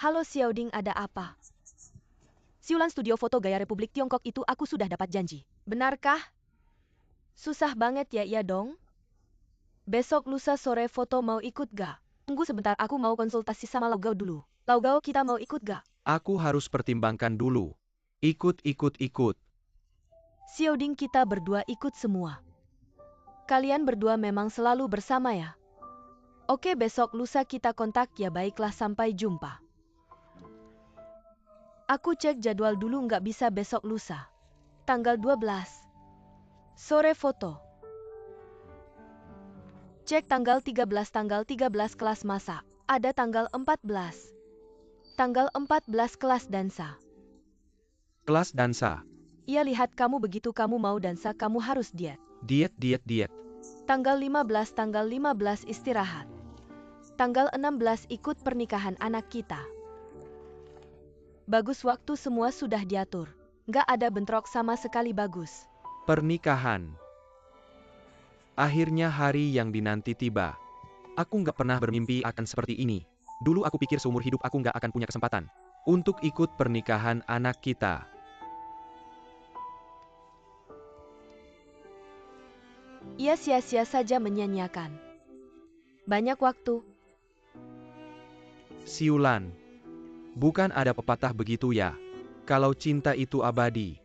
Halo Xiaoding, ada apa? Siulan studio foto gaya Republik Tiongkok itu aku sudah dapat janji. Benarkah? Susah banget ya, iya dong. Besok lusa sore foto mau ikut gak? Tunggu sebentar, aku mau konsultasi sama Laugao dulu. Laugao, kita mau ikut gak? Aku harus pertimbangkan dulu. Ikut. Xiaoding, kita berdua ikut semua. Kalian berdua memang selalu bersama ya? Oke, besok lusa kita kontak ya, baiklah, sampai jumpa. Aku cek jadwal dulu, nggak bisa besok lusa. Tanggal 12. Sore foto. Cek tanggal 13 kelas masak. Ada tanggal 14. Tanggal 14 kelas dansa. Kelas dansa. Ia lihat kamu begitu kamu mau dansa kamu harus diet. Diet. Tanggal 15 istirahat. Tanggal 16 ikut pernikahan anak kita. Bagus, waktu semua sudah diatur. Nggak ada bentrok sama sekali, bagus. Pernikahan. Akhirnya hari yang dinanti tiba. Aku nggak pernah bermimpi akan seperti ini. Dulu aku pikir seumur hidup aku nggak akan punya kesempatan untuk ikut pernikahan anak kita. Ia sia-sia saja menyanyiakan banyak waktu. Siulan. Bukan ada pepatah begitu ya? Kalau cinta itu abadi,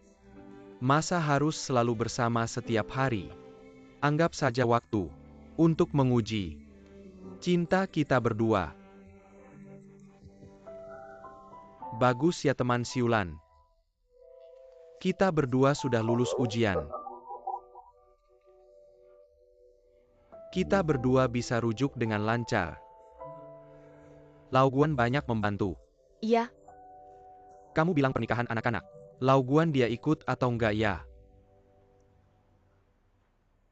masa harus selalu bersama setiap hari? Anggap saja waktu untuk menguji cinta kita berdua. Bagus ya teman Siulan. Kita berdua sudah lulus ujian. Kita berdua bisa rujuk dengan lancar. Lauguan banyak membantu. Iya, Kamu bilang pernikahan anak-anak. Lauguan dia ikut atau enggak ya?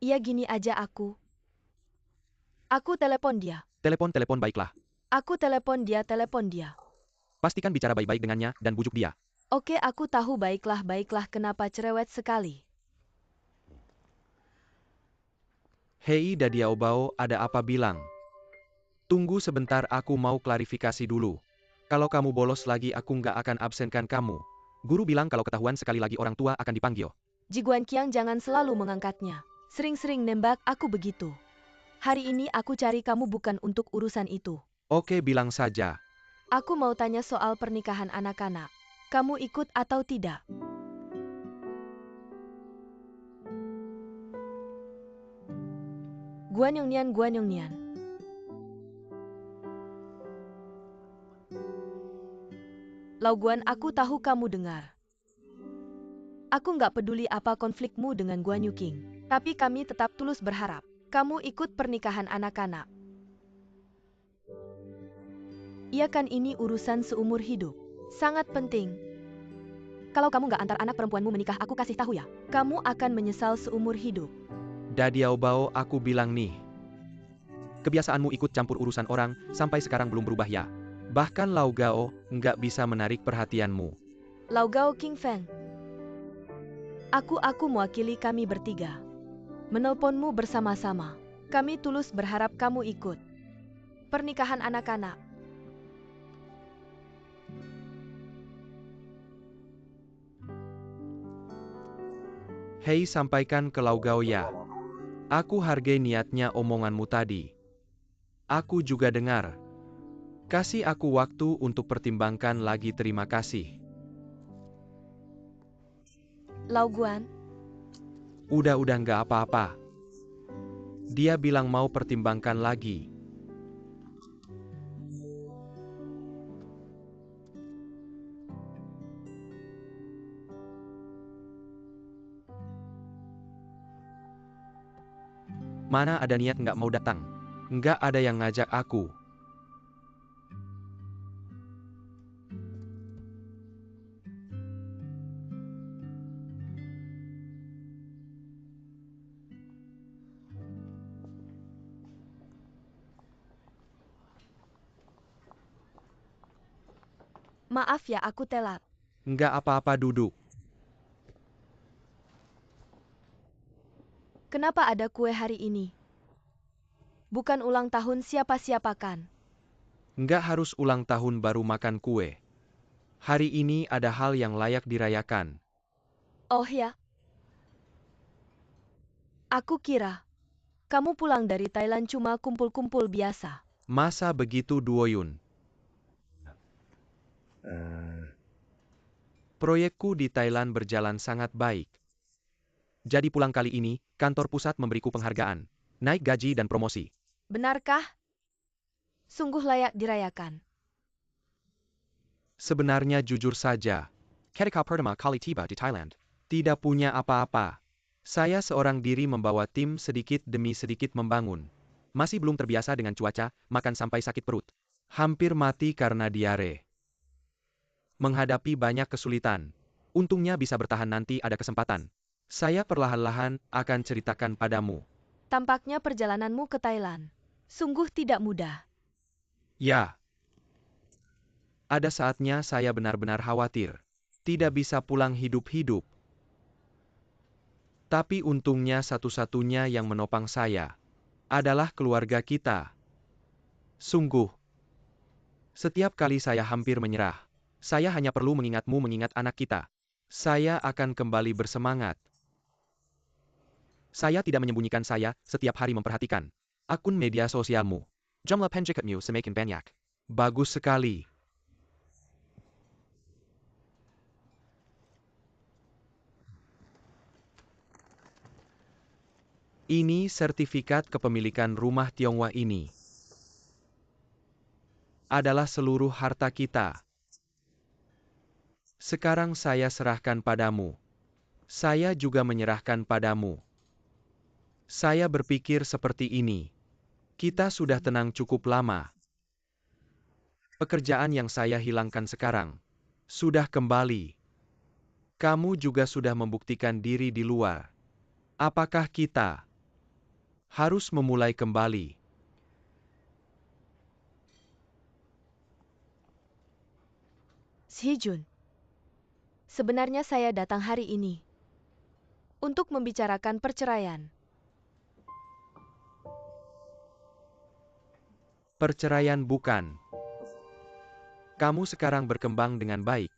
iya, gini aja aku. Aku telepon dia. Telepon baiklah. Aku telepon dia. Pastikan bicara baik-baik dengannya dan bujuk dia. Oke, aku tahu, baiklah, kenapa cerewet sekali. Hei Dadiaobao, ada apa bilang? Tunggu sebentar, aku mau klarifikasi dulu. Kalau kamu bolos lagi aku nggak akan absenkan kamu. Guru bilang kalau ketahuan sekali lagi orang tua akan dipanggil. Jiguan Qiang, jangan selalu mengangkatnya. Sering-sering nembak aku begitu. Hari ini aku cari kamu bukan untuk urusan itu. Oke, bilang saja. Aku mau tanya soal pernikahan anak-anak. Kamu ikut atau tidak? Guan Yongnian. Lauguan, aku tahu kamu dengar. Aku nggak peduli apa konflikmu dengan Guan Yuking. Tapi kami tetap tulus berharap kamu ikut pernikahan anak-anak. Iya kan, ini urusan seumur hidup. Sangat penting. Kalau kamu nggak antar anak perempuanmu menikah, aku kasih tahu ya. Kamu akan menyesal seumur hidup. Dadiaobao, aku bilang nih. Kebiasaanmu ikut campur urusan orang, sampai sekarang belum berubah ya. Bahkan Laugao, nggak bisa menarik perhatianmu. Laugao King Feng. Aku mewakili kami bertiga. Menelponmu bersama-sama. Kami tulus berharap kamu ikut pernikahan anak-anak. Hei, sampaikan ke Laugao ya. Aku hargai niatnya omonganmu tadi. Aku juga dengar. Kasih aku waktu untuk pertimbangkan lagi, terima kasih. Lauguan, Udah nggak apa-apa. Dia bilang mau pertimbangkan lagi. Mana ada niat nggak mau datang. Nggak ada yang ngajak aku. maaf ya aku telat. Nggak apa-apa, duduk. Kenapa ada kue hari ini? Bukan ulang tahun siapa-siapa kan? Nggak harus ulang tahun baru makan kue. Hari ini ada hal yang layak dirayakan. Oh ya, aku kira kamu pulang dari Thailand cuma kumpul-kumpul biasa. Masa begitu Duoyun? Proyekku di Thailand berjalan sangat baik. Jadi pulang kali ini, kantor pusat memberiku penghargaan, naik gaji dan promosi. Benarkah? Sungguh layak dirayakan. Sebenarnya jujur saja, ketika pertama kali tiba di Thailand, tidak punya apa-apa. Saya seorang diri membawa tim sedikit demi sedikit membangun. Masih belum terbiasa dengan cuaca, makan sampai sakit perut. Hampir mati karena diare. Menghadapi banyak kesulitan. Untungnya bisa bertahan nanti ada kesempatan. Saya perlahan-lahan akan ceritakan padamu. Tampaknya perjalananmu ke Thailand sungguh tidak mudah. Ya, ada saatnya saya benar-benar khawatir. Tidak bisa pulang hidup-hidup. Tapi untungnya satu-satunya yang menopang saya adalah keluarga kita. Sungguh, setiap kali saya hampir menyerah, saya hanya perlu mengingat anak kita. Saya akan kembali bersemangat. Saya tidak menyembunyikan saya setiap hari memperhatikan akun media sosialmu. Jumlah penjikatmu semakin banyak. Bagus sekali. Ini sertifikat kepemilikan rumah Tionghoa ini. Adalah seluruh harta kita. Sekarang saya serahkan padamu. Saya juga menyerahkan padamu. Saya berpikir seperti ini. Kita sudah tenang cukup lama. Pekerjaan yang saya hilangkan sekarang sudah kembali. Kamu juga sudah membuktikan diri di luar. Apakah kita harus memulai kembali? Sihijun, sebenarnya saya datang hari ini untuk membicarakan perceraian. Perceraian bukan. Kamu sekarang berkembang dengan baik.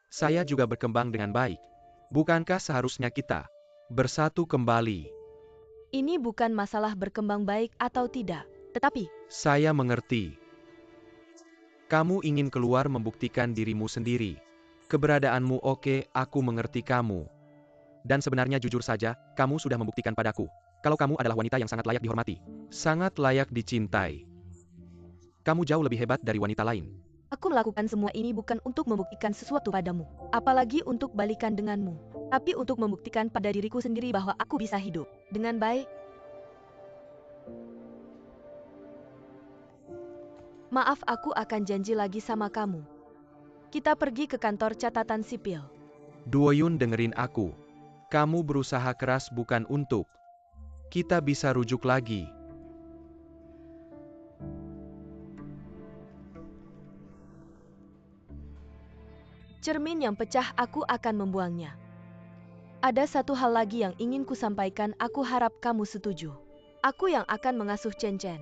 Saya juga berkembang dengan baik. Bukankah seharusnya kita bersatu kembali? Ini bukan masalah berkembang baik atau tidak, tetapi Saya mengerti. Kamu ingin keluar membuktikan dirimu sendiri. Keberadaanmu oke, aku mengerti kamu. Dan sebenarnya jujur saja, kamu sudah membuktikan padaku. Kalau kamu adalah wanita yang sangat layak dihormati. Sangat layak dicintai. Kamu jauh lebih hebat dari wanita lain. aku melakukan semua ini bukan untuk membuktikan sesuatu padamu, apalagi untuk balikan denganmu, tapi untuk membuktikan pada diriku sendiri bahwa aku bisa hidup dengan baik. Maaf, aku akan janji lagi sama kamu. Kita pergi ke kantor catatan sipil. Duoyun dengerin aku. Kamu berusaha keras bukan untuk. Kita bisa rujuk lagi. Cermin yang pecah, aku akan membuangnya. Ada satu hal lagi yang ingin ku sampaikan, aku harap kamu setuju. Aku yang akan mengasuh Chen Chen.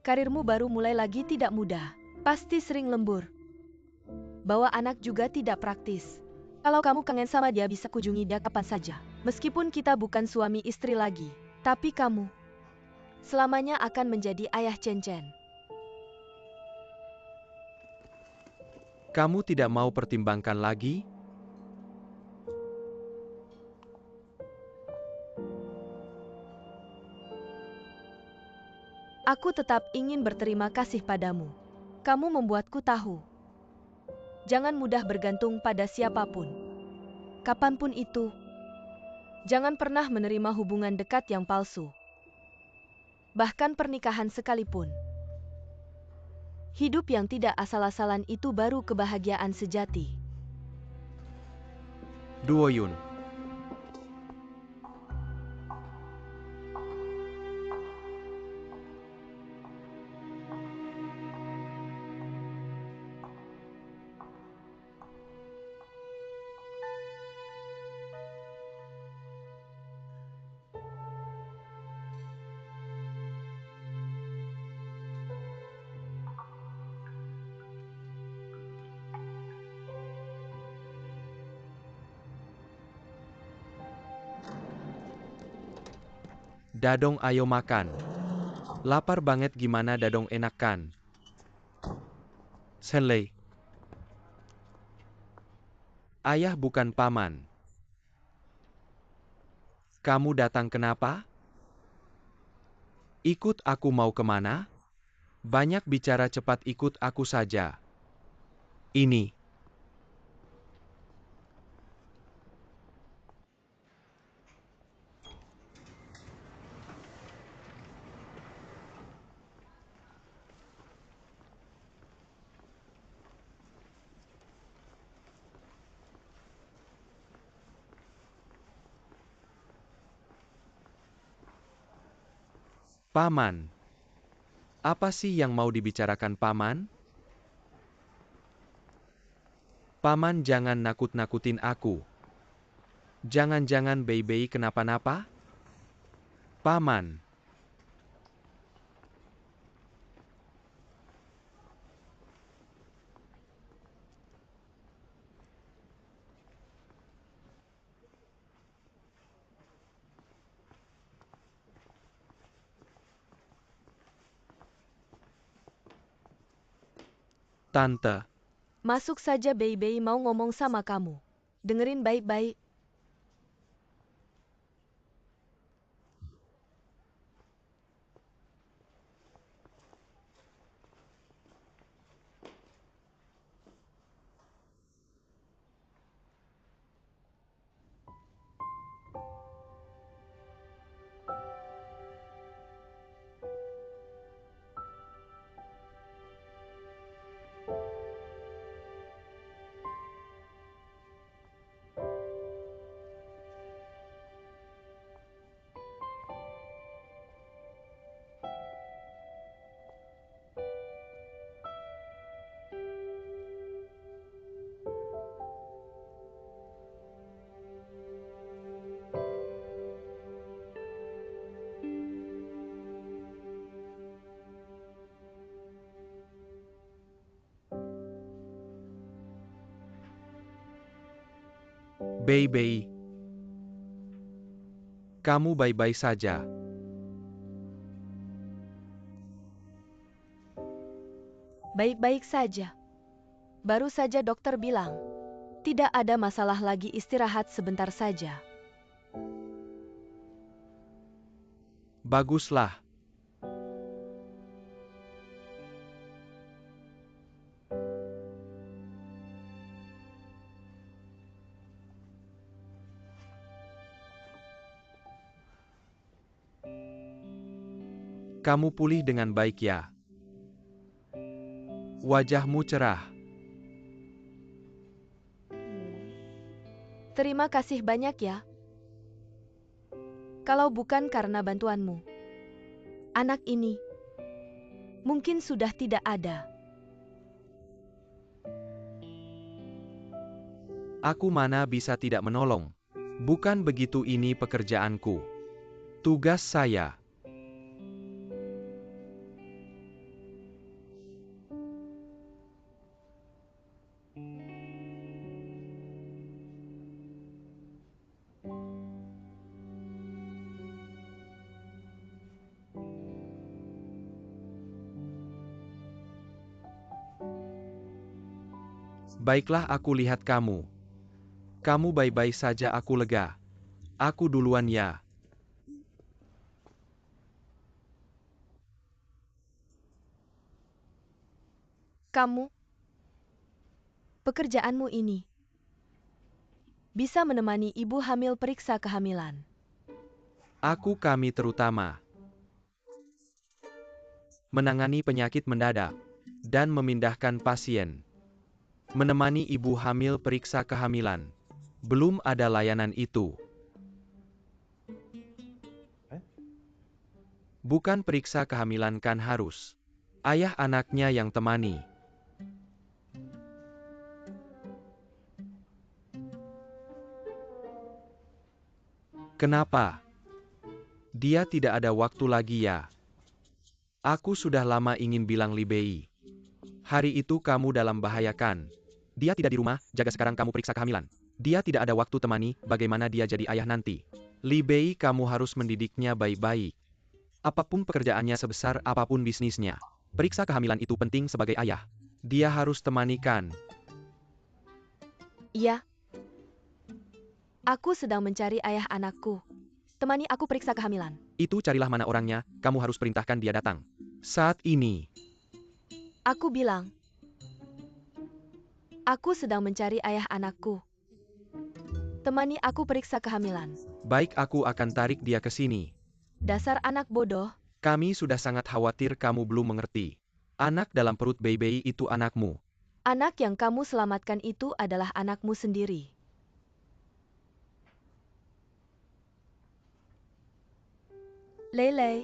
Karirmu baru mulai lagi tidak mudah. Pasti sering lembur. Bawa anak juga tidak praktis. Kalau kamu kangen sama dia bisa kunjungi dia kapan saja. Meskipun kita bukan suami istri lagi. Tapi kamu selamanya akan menjadi ayah Chen Chen. Kamu tidak mau pertimbangkan lagi? Aku tetap ingin berterima kasih padamu. Kamu membuatku tahu. Jangan mudah bergantung pada siapapun. Kapanpun itu. Jangan pernah menerima hubungan dekat yang palsu. Bahkan pernikahan sekalipun. Hidup yang tidak asal-asalan itu baru kebahagiaan sejati. Duoyun. Dadong ayo makan. Lapar banget gimana Dadong enak kan? Senlei. Ayah bukan paman. Kamu datang kenapa? Ikut aku mau kemana? Banyak bicara cepat ikut aku saja. Ini. Paman. Apa sih yang mau dibicarakan paman? Paman jangan nakut-nakutin aku. Jangan-jangan Bei kenapa-napa? Paman. Tante. Masuk saja Bei mau ngomong sama kamu. Dengerin baik-baik. Bei. Kamu baik-baik saja. Baik-baik saja. Baru saja dokter bilang, tidak ada masalah lagi, istirahat sebentar saja. Baguslah. Kamu pulih dengan baik ya. Wajahmu cerah. Terima kasih banyak ya. Kalau bukan karena bantuanmu, anak ini mungkin sudah tidak ada. Aku mana bisa tidak menolong. Bukan begitu, ini pekerjaanku. Tugas saya. Baiklah, aku lihat kamu. Kamu baik-baik saja, aku lega. Aku duluan ya. Kamu, pekerjaanmu ini bisa menemani ibu hamil periksa kehamilan. Kami terutama menangani penyakit mendadak dan memindahkan pasien. Menemani ibu hamil periksa kehamilan. Belum ada layanan itu. Bukan periksa kehamilan kan harus. Ayah anaknya yang temani. Kenapa? Dia tidak ada waktu lagi ya. Aku sudah lama ingin bilang Libei. Hari itu kamu dalam bahaya kan? Dia tidak di rumah, jaga sekarang kamu periksa kehamilan. Dia tidak ada waktu temani, bagaimana dia jadi ayah nanti? Li Bei, kamu harus mendidiknya baik-baik. Apapun pekerjaannya, sebesar apapun bisnisnya, periksa kehamilan itu penting sebagai ayah. Dia harus temanikan. Iya. Aku sedang mencari ayah anakku. Temani aku periksa kehamilan. Itu carilah mana orangnya, kamu harus perintahkan dia datang. Saat ini. Aku bilang. Aku sedang mencari ayah anakku. Temani aku periksa kehamilan. Baik, aku akan tarik dia ke sini. Dasar anak bodoh. Kami sudah sangat khawatir kamu belum mengerti. Anak dalam perut Bei Bei itu anakmu. Anak yang kamu selamatkan itu adalah anakmu sendiri. Lei.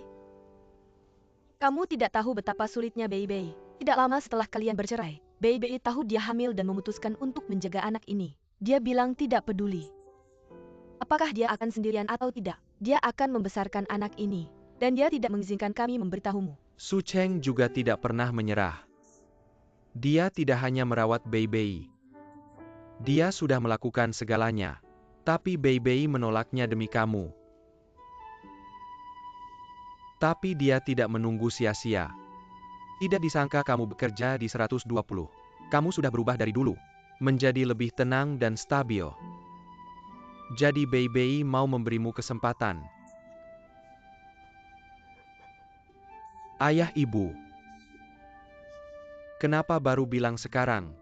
Kamu tidak tahu betapa sulitnya Bei Bei. Tidak lama setelah kalian bercerai, Bei Bei tahu dia hamil dan memutuskan untuk menjaga anak ini. Dia bilang tidak peduli apakah dia akan sendirian atau tidak. Dia akan membesarkan anak ini. Dan dia tidak mengizinkan kami memberitahumu. Su Cheng juga tidak pernah menyerah. Dia tidak hanya merawat Bei Bei. Dia sudah melakukan segalanya. Tapi Bei Bei menolaknya demi kamu. Tapi dia tidak menunggu sia-sia. Tidak disangka kamu bekerja di 120. Kamu sudah berubah dari dulu. Menjadi lebih tenang dan stabil. Jadi Bei Bei mau memberimu kesempatan. Ayah ibu. Kenapa baru bilang sekarang?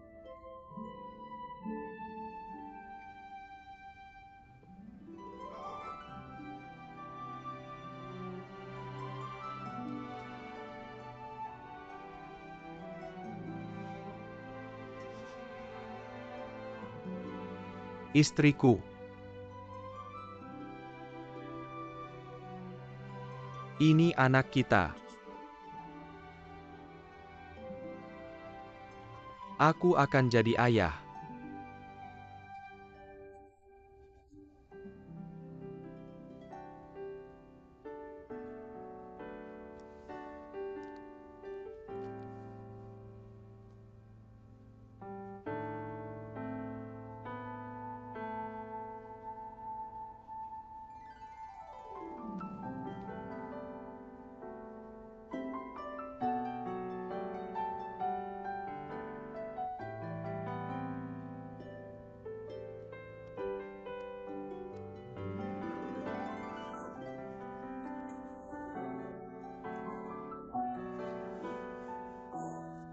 Istriku. Ini anak kita. Aku akan jadi ayah.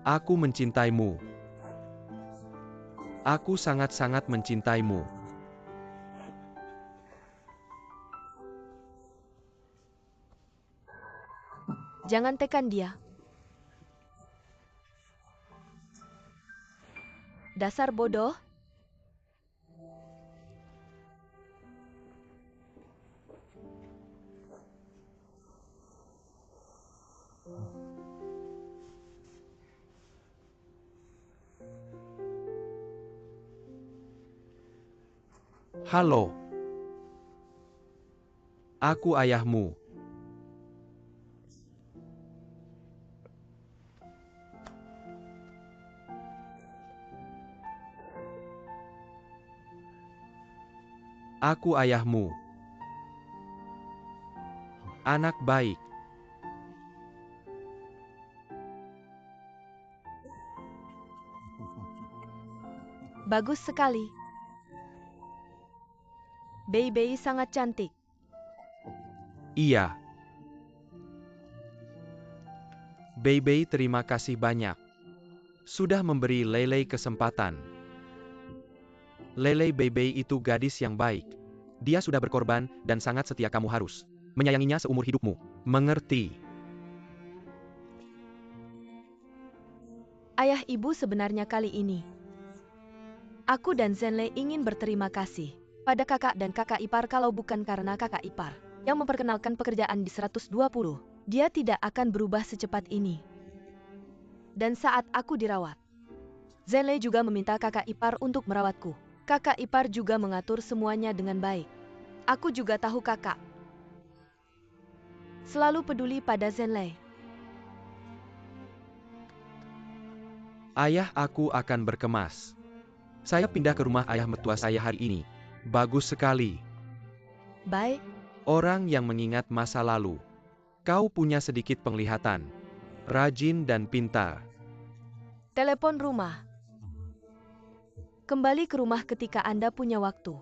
Aku mencintaimu. Aku sangat-sangat mencintaimu. Jangan tekan dia. Dasar bodoh. Halo. Aku ayahmu. Aku ayahmu. Anak baik. Bagus sekali. Bei Bei sangat cantik. Iya. Bei Bei, terima kasih banyak. Sudah memberi Lei kesempatan. Lei Bei Bei itu gadis yang baik. Dia sudah berkorban dan sangat setia, kamu harus menyayanginya seumur hidupmu. Mengerti? Ayah ibu sebenarnya kali ini. Aku dan Zenlei ingin berterima kasih pada kakak dan kakak ipar. Kalau bukan karena kakak ipar yang memperkenalkan pekerjaan di 120, dia tidak akan berubah secepat ini. Dan saat aku dirawat, Zenlei juga meminta kakak ipar untuk merawatku. Kakak ipar juga mengatur semuanya dengan baik. Aku juga tahu kakak selalu peduli pada Zenlei. Ayah, aku akan berkemas. Saya pindah ke rumah ayah mertua saya hari ini. Bagus sekali. Baik. Orang yang mengingat masa lalu. Kau punya sedikit penglihatan. Rajin dan pintar. Telepon rumah. Kembali ke rumah ketika Anda punya waktu.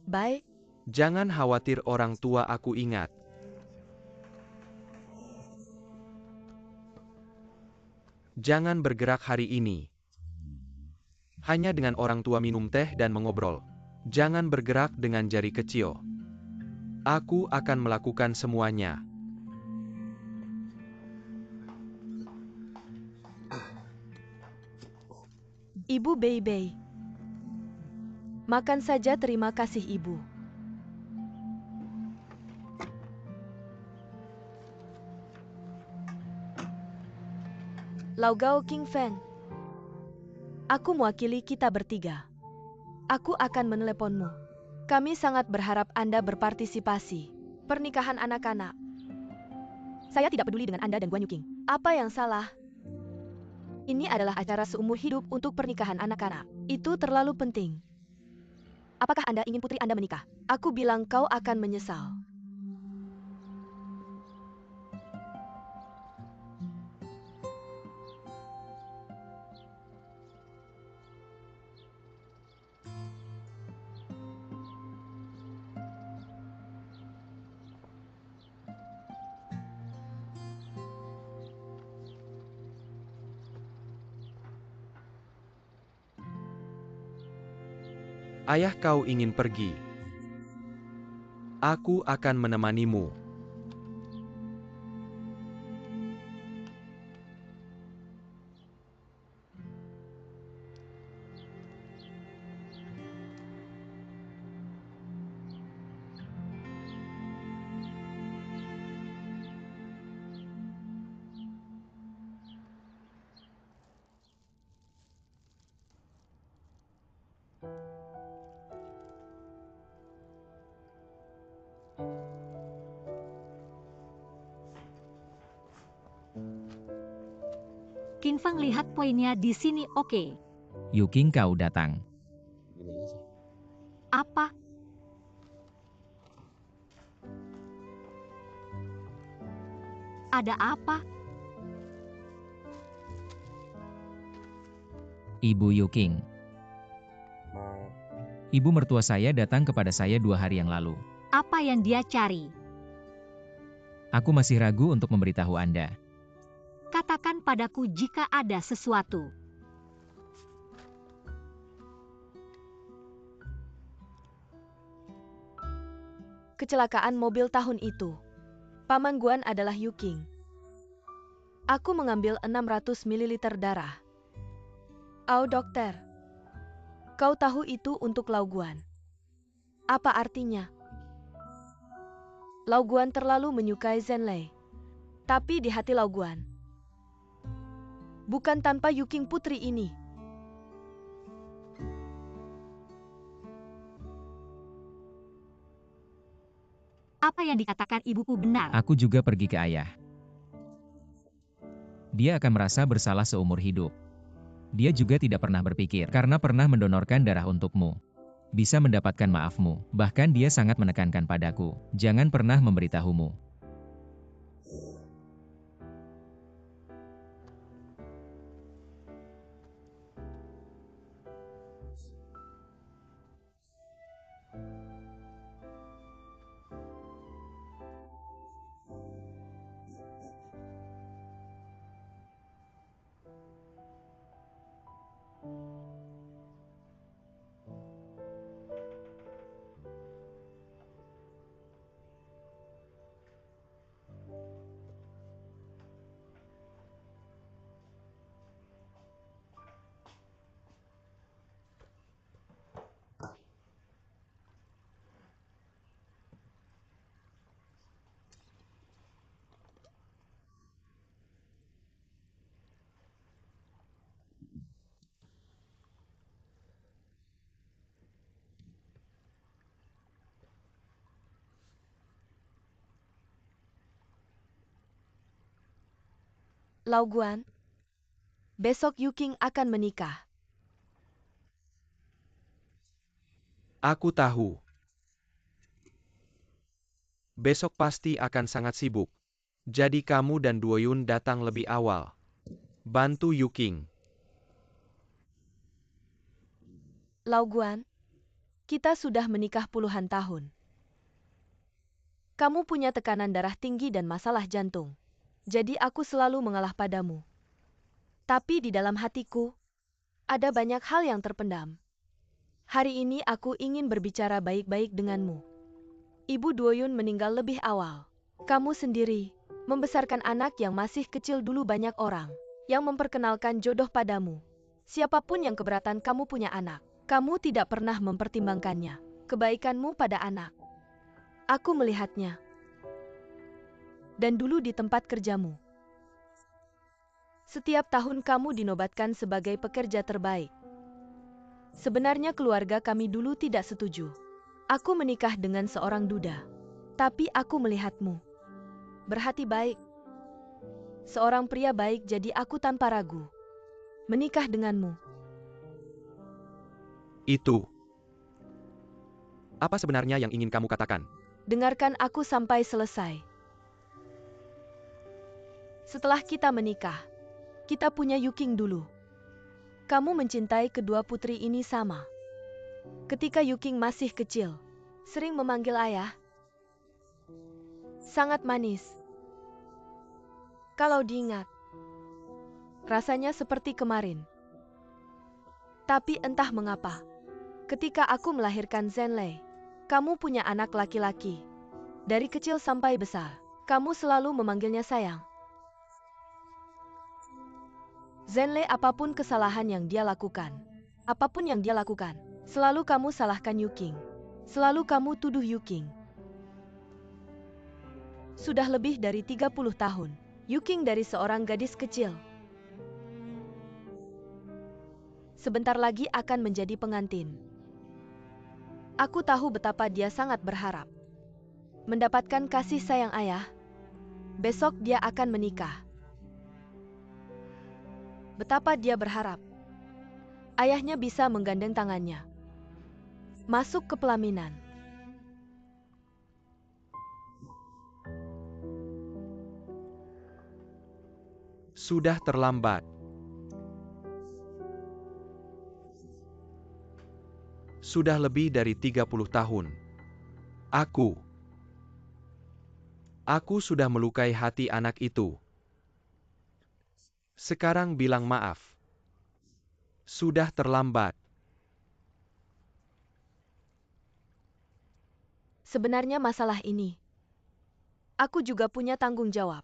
Bye. Jangan khawatir orang tua aku ingat. Jangan bergerak hari ini. Hanya dengan orang tua minum teh dan mengobrol. Jangan bergerak dengan jari kecil. Aku akan melakukan semuanya. Ibu Bei. Makan saja, terima kasih Ibu. Laugao King Feng. Aku mewakili kita bertiga. Aku akan meneleponmu. Kami sangat berharap Anda berpartisipasi. Pernikahan anak-anak. Saya tidak peduli dengan Anda dan Guan Yuking. Apa yang salah? Ini adalah acara seumur hidup untuk pernikahan anak-anak. Itu terlalu penting. Apakah Anda ingin putri Anda menikah? Aku bilang kau akan menyesal. Ayah kau ingin pergi. Aku akan menemanimu. King Fang lihat poinnya di sini oke. Yuking kau datang. Apa? Ada apa? Ibu Yuking. Ibu mertua saya datang kepada saya 2 hari yang lalu. Apa yang dia cari? Aku masih ragu untuk memberitahu Anda. Katakan padaku jika ada sesuatu. Kecelakaan mobil tahun itu. Paman Guan adalah Yuking. Aku mengambil 600 ml darah. Oh dokter. Kau tahu itu untuk Lau Guan. Apa artinya? Lau Guan terlalu menyukai Zhenlei. Tapi di hati Lau Guan. Bukan tanpa Yuking putri ini. Apa yang dikatakan ibuku benar. Aku juga pergi ke ayah. Dia akan merasa bersalah seumur hidup. Dia juga tidak pernah berpikir karena pernah mendonorkan darah untukmu. Bisa mendapatkan maafmu. Bahkan dia sangat menekankan padaku. Jangan pernah memberitahumu. Lau Guan, besok Yuking akan menikah. Aku tahu. Besok pasti akan sangat sibuk. Jadi kamu dan Duoyun datang lebih awal. Bantu Yuking. Lau Guan, kita sudah menikah puluhan tahun. Kamu punya tekanan darah tinggi dan masalah jantung. Jadi aku selalu mengalah padamu. Tapi di dalam hatiku, ada banyak hal yang terpendam. Hari ini aku ingin berbicara baik-baik denganmu. Ibu Duoyun meninggal lebih awal. Kamu sendiri membesarkan anak yang masih kecil dulu, banyak orang yang memperkenalkan jodoh padamu. Siapapun yang keberatan kamu punya anak, kamu tidak pernah mempertimbangkannya. Kebaikanmu pada anak. Aku melihatnya. Dan dulu di tempat kerjamu. Setiap tahun kamu dinobatkan sebagai pekerja terbaik. Sebenarnya keluarga kami dulu tidak setuju. Aku menikah dengan seorang duda. Tapi aku melihatmu berhati baik. Seorang pria baik, jadi aku tanpa ragu menikah denganmu. Itu. Apa sebenarnya yang ingin kamu katakan? Dengarkan aku sampai selesai. Setelah kita menikah, kita punya Yuking dulu. Kamu mencintai kedua putri ini sama. Ketika Yuking masih kecil, sering memanggil ayah. Sangat manis. Kalau diingat, rasanya seperti kemarin. Tapi entah mengapa, ketika aku melahirkan Zenlei, kamu punya anak laki-laki. Dari kecil sampai besar, kamu selalu memanggilnya sayang. Zenlei, apapun kesalahan yang dia lakukan, selalu kamu salahkan Yuking. Selalu kamu tuduh Yuking. Sudah lebih dari 30 tahun, Yuking dari seorang gadis kecil. Sebentar lagi akan menjadi pengantin. Aku tahu betapa dia sangat berharap mendapatkan kasih sayang ayah. Besok dia akan menikah. Betapa dia berharap ayahnya bisa menggandeng tangannya masuk ke pelaminan. Sudah terlambat. Sudah lebih dari 30 tahun. Aku sudah melukai hati anak itu. Sekarang bilang maaf. Sudah terlambat. Sebenarnya masalah ini, aku juga punya tanggung jawab.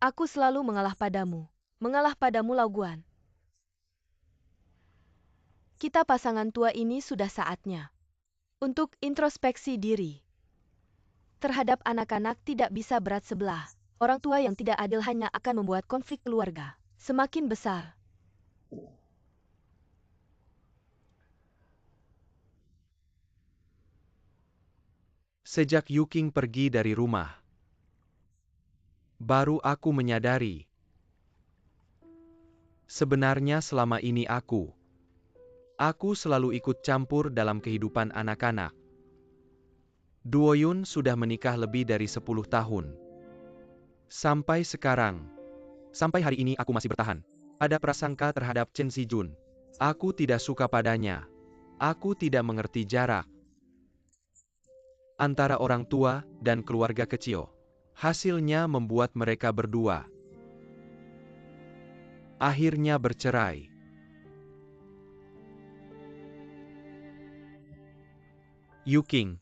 Aku selalu mengalah padamu Lau Guan. Kita pasangan tua ini sudah saatnya untuk introspeksi diri. Terhadap anak-anak tidak bisa berat sebelah. Orang tua yang tidak adil hanya akan membuat konflik keluarga semakin besar. Sejak Yuking pergi dari rumah, baru aku menyadari. Sebenarnya selama ini aku selalu ikut campur dalam kehidupan anak-anak. Duoyun sudah menikah lebih dari 10 tahun. Sampai sekarang, sampai hari ini aku masih bertahan. Ada prasangka terhadap Chen Zijun. Aku tidak suka padanya. Aku tidak mengerti jarak antara orang tua dan keluarga kecil. Hasilnya membuat mereka berdua akhirnya bercerai. Yuking.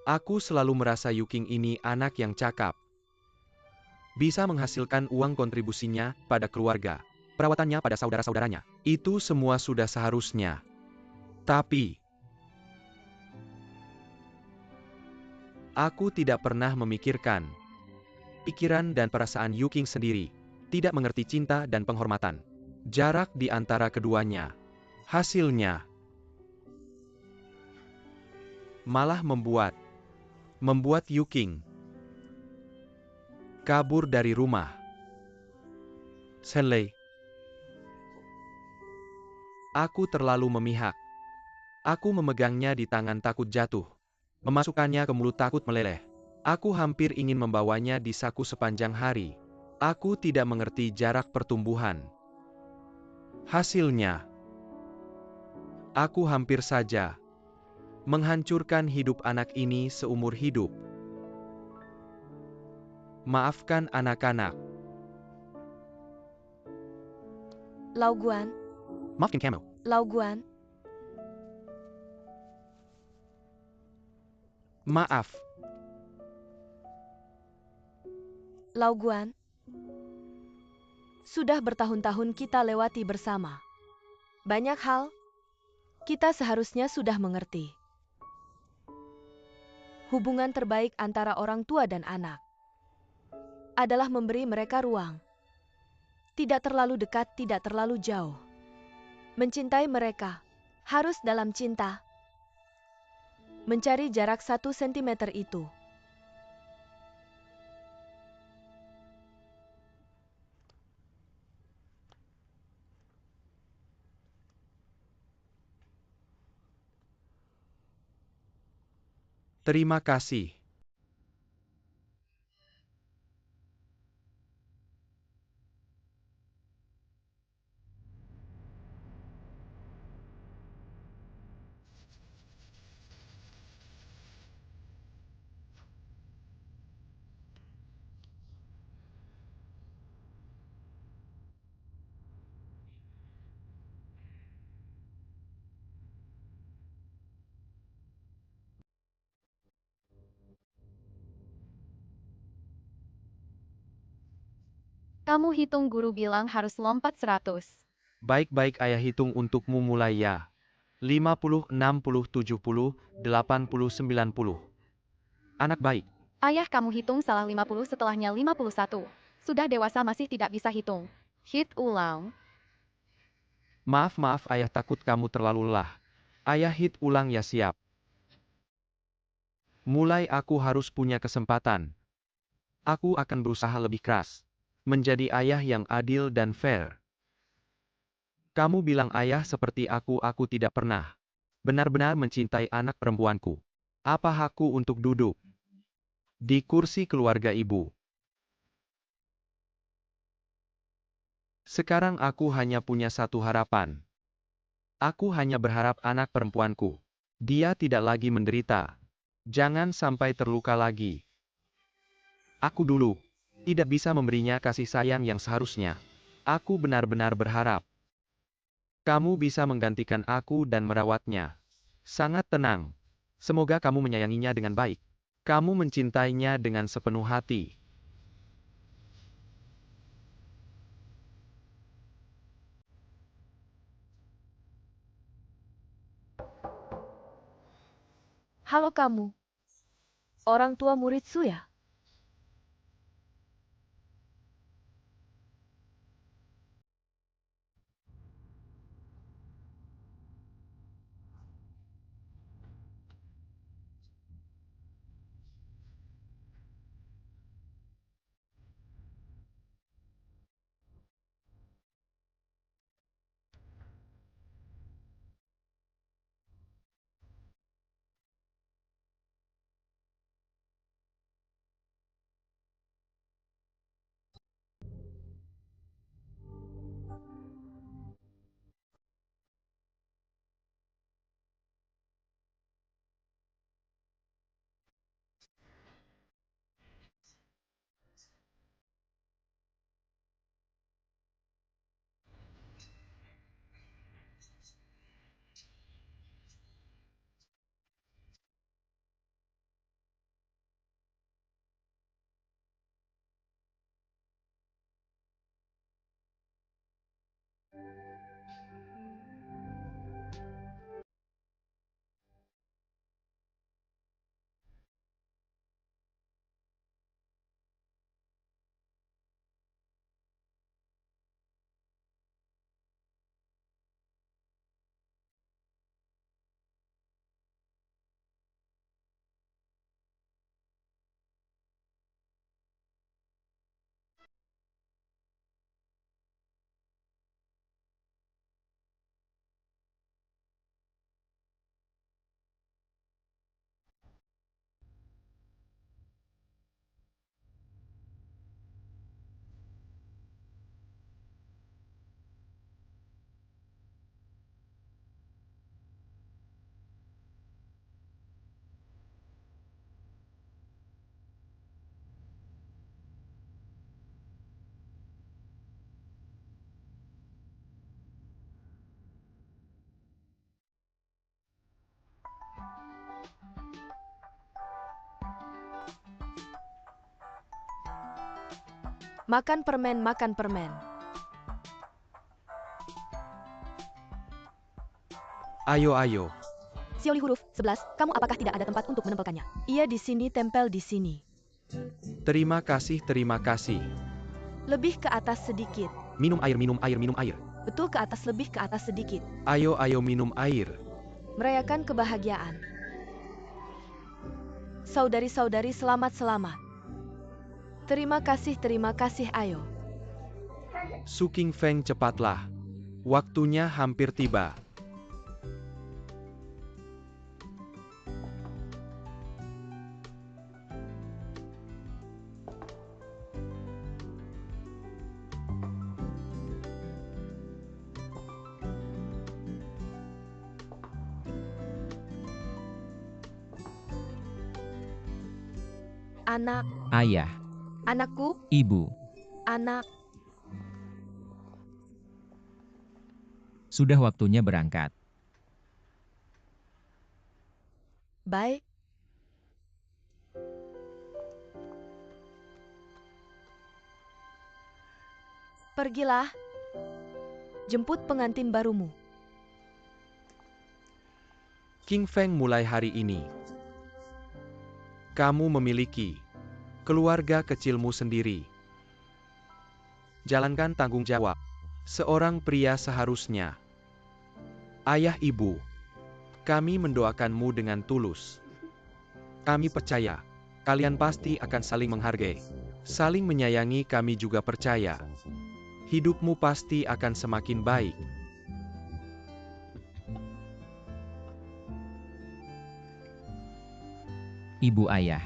Aku selalu merasa Yuking ini anak yang cakap. Bisa menghasilkan uang kontribusinya pada keluarga, perawatannya pada saudara-saudaranya. Itu semua sudah seharusnya. Tapi aku tidak pernah memikirkan pikiran dan perasaan Yuking sendiri. Tidak mengerti cinta dan penghormatan. Jarak di antara keduanya. Hasilnya malah membuat Yuking kabur dari rumah. Zenlei, aku terlalu memihak. Aku memegangnya di tangan takut jatuh. Memasukkannya ke mulut takut meleleh. Aku hampir ingin membawanya di saku sepanjang hari. Aku tidak mengerti jarak pertumbuhan. Hasilnya, aku hampir saja menghancurkan hidup anak ini seumur hidup. Maafkan anak-anak. Lau Guan, Maafkan kamu. Lau Guan, Maaf. Lau Guan. Sudah bertahun-tahun kita lewati bersama. Banyak hal, kita seharusnya sudah mengerti. Hubungan terbaik antara orang tua dan anak adalah memberi mereka ruang. Tidak terlalu dekat, tidak terlalu jauh. Mencintai mereka harus dalam cinta. Mencari jarak 1 sentimeter itu. Terima kasih. Kamu hitung guru bilang harus lompat 100. Baik-baik ayah hitung untukmu mulai ya. 50, 60, 70, 80, 90. Anak baik. Ayah kamu hitung salah 50 setelahnya 51. Sudah dewasa masih tidak bisa hitung. Hit ulang. Maaf ayah takut kamu terlalu lelah. Ayah hit ulang ya siap. Mulai aku harus punya kesempatan. Aku akan berusaha lebih keras. Menjadi ayah yang adil dan fair. Kamu bilang ayah seperti aku tidak pernah benar-benar mencintai anak perempuanku. Apa hakku untuk duduk di kursi keluarga ibu? Sekarang aku hanya punya satu harapan. Aku hanya berharap anak perempuanku, dia tidak lagi menderita. Jangan sampai terluka lagi. Aku dulu tidak bisa memberinya kasih sayang yang seharusnya. Aku benar-benar berharap kamu bisa menggantikan aku dan merawatnya. Sangat tenang. Semoga kamu menyayanginya dengan baik. Kamu mencintainya dengan sepenuh hati. Halo kamu. Orang tua murid Su ya? Makan permen, makan permen. Ayo, ayo. Xiaoli huruf 11, kamu apakah tidak ada tempat untuk menempelkannya? Iya di sini, tempel di sini. Terima kasih, terima kasih. Lebih ke atas sedikit. Minum air, minum air, minum air. Betul ke atas, lebih ke atas sedikit. Ayo, ayo minum air. Merayakan kebahagiaan. Saudari-saudari selamat-selamat. Terima kasih, ayo. Su King Feng cepatlah. Waktunya hampir tiba. Anak, Ayah, anakku, ibu, anak. sudah waktunya berangkat. Baik. Pergilah. Jemput pengantin barumu. King Feng mulai hari ini. Kamu memiliki keluarga kecilmu sendiri. Jalankan tanggung jawab. Seorang pria seharusnya. Ayah ibu, kami mendoakanmu dengan tulus. Kami percaya, kalian pasti akan saling menghargai. Saling menyayangi, kami juga percaya. Hidupmu pasti akan semakin baik. Ibu ayah.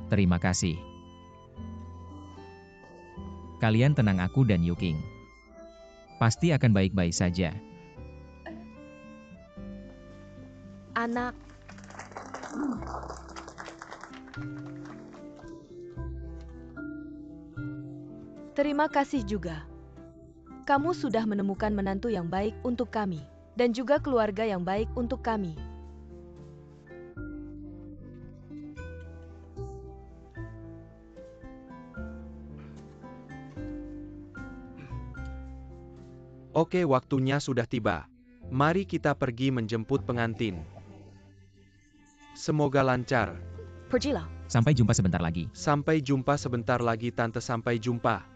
Terima kasih. Kalian tenang, aku dan Yuking. Pasti akan baik-baik saja. Anak. Terima kasih juga. Kamu sudah menemukan menantu yang baik untuk kami, dan juga keluarga yang baik untuk kami. Oke, waktunya sudah tiba. Mari kita pergi menjemput pengantin. Semoga lancar. Pergilah. Sampai jumpa sebentar lagi. Sampai jumpa sebentar lagi, Tante. Sampai jumpa.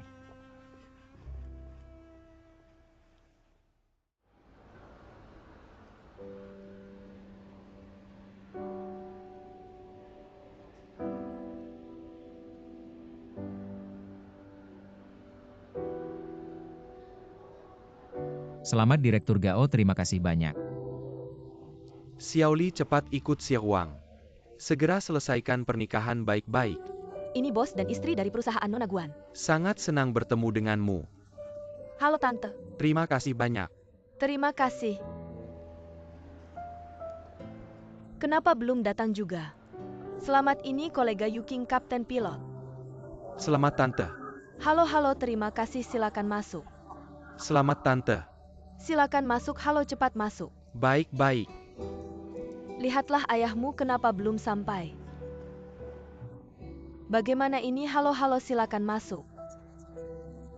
Selamat Direktur Gao, terima kasih banyak. Xiaoli, cepat ikut Xie Wang. Segera selesaikan pernikahan baik-baik. Ini bos dan istri dari perusahaan Nona Guan. Sangat senang bertemu denganmu. Halo Tante. Terima kasih banyak. Terima kasih. Kenapa belum datang juga? Selamat, ini kolega Yuking, Kapten Pilot. Selamat Tante. Halo, terima kasih, silakan masuk. Selamat Tante. Silakan masuk, halo, cepat masuk. Baik-baik. Lihatlah ayahmu kenapa belum sampai. Bagaimana ini? Halo, silakan masuk.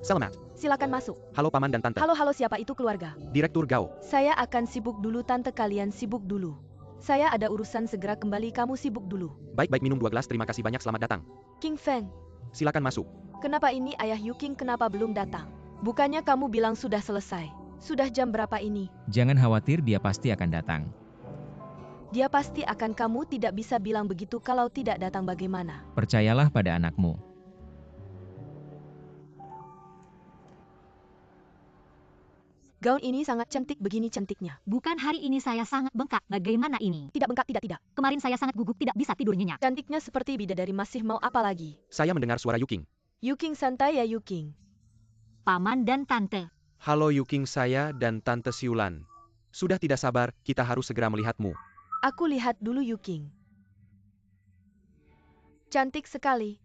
Selamat. Silakan masuk. Halo Paman dan Tante. Halo, siapa itu keluarga? Direktur Gao. Saya akan sibuk dulu Tante, kalian sibuk dulu. Saya ada urusan, segera kembali, kamu sibuk dulu. Baik-baik, minum 2 gelas, terima kasih banyak, selamat datang. King Feng, Silakan masuk. kenapa ini ayah Yuking kenapa belum datang? Bukannya kamu bilang sudah selesai? Sudah jam berapa ini? Jangan khawatir, dia pasti akan datang. Dia pasti akan, kamu tidak bisa bilang begitu, kalau tidak datang bagaimana? Percayalah pada anakmu. Gaun ini sangat cantik, begini cantiknya. Bukan hari ini saya sangat bengkak, bagaimana ini? Tidak bengkak, tidak. Kemarin saya sangat gugup, tidak bisa tidur nyenyak. Cantiknya seperti bidadari, masih mau apa lagi? Saya mendengar suara Yuking. Yuking, santai ya Yuking. Paman dan Tante. Halo Yuking, saya dan Tante Siulan. Sudah tidak sabar, kita harus segera melihatmu. Aku lihat dulu Yuking. Cantik sekali.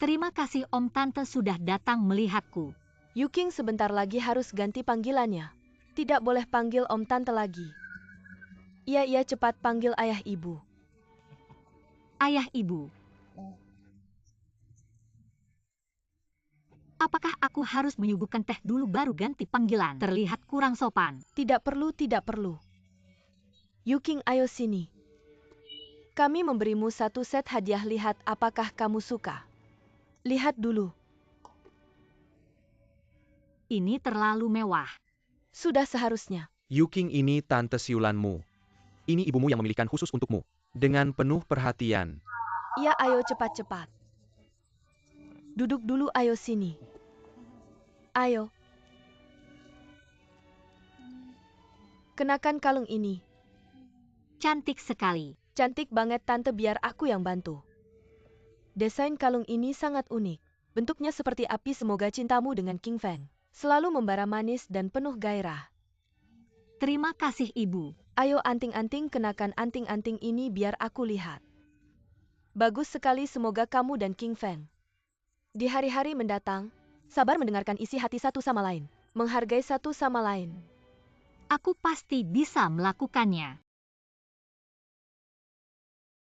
Terima kasih Om, Tante sudah datang melihatku. Yuking sebentar lagi harus ganti panggilannya. Tidak boleh panggil Om Tante lagi. Iya, cepat panggil ayah ibu. Ayah ibu. Apakah aku harus menyuguhkan teh dulu baru ganti panggilan? Terlihat kurang sopan. Tidak perlu, tidak perlu. Yuking, ayo sini. Kami memberimu satu set hadiah, lihat apakah kamu suka. Lihat dulu. Ini terlalu mewah. Sudah seharusnya. Yuking, ini tante siulanmu. Ini ibumu yang memilihkan khusus untukmu. Dengan penuh perhatian. Ya, ayo cepat-cepat. Duduk dulu, ayo sini. Ayo. Kenakan kalung ini. Cantik sekali. Cantik banget tante, biar aku yang bantu. Desain kalung ini sangat unik. Bentuknya seperti api, semoga cintamu dengan King Feng selalu membara manis dan penuh gairah. Terima kasih, Ibu. Ayo anting-anting, kenakan anting-anting ini biar aku lihat. Bagus sekali, semoga kamu dan King Feng di hari-hari mendatang sabar mendengarkan isi hati satu sama lain, menghargai satu sama lain. Aku pasti bisa melakukannya.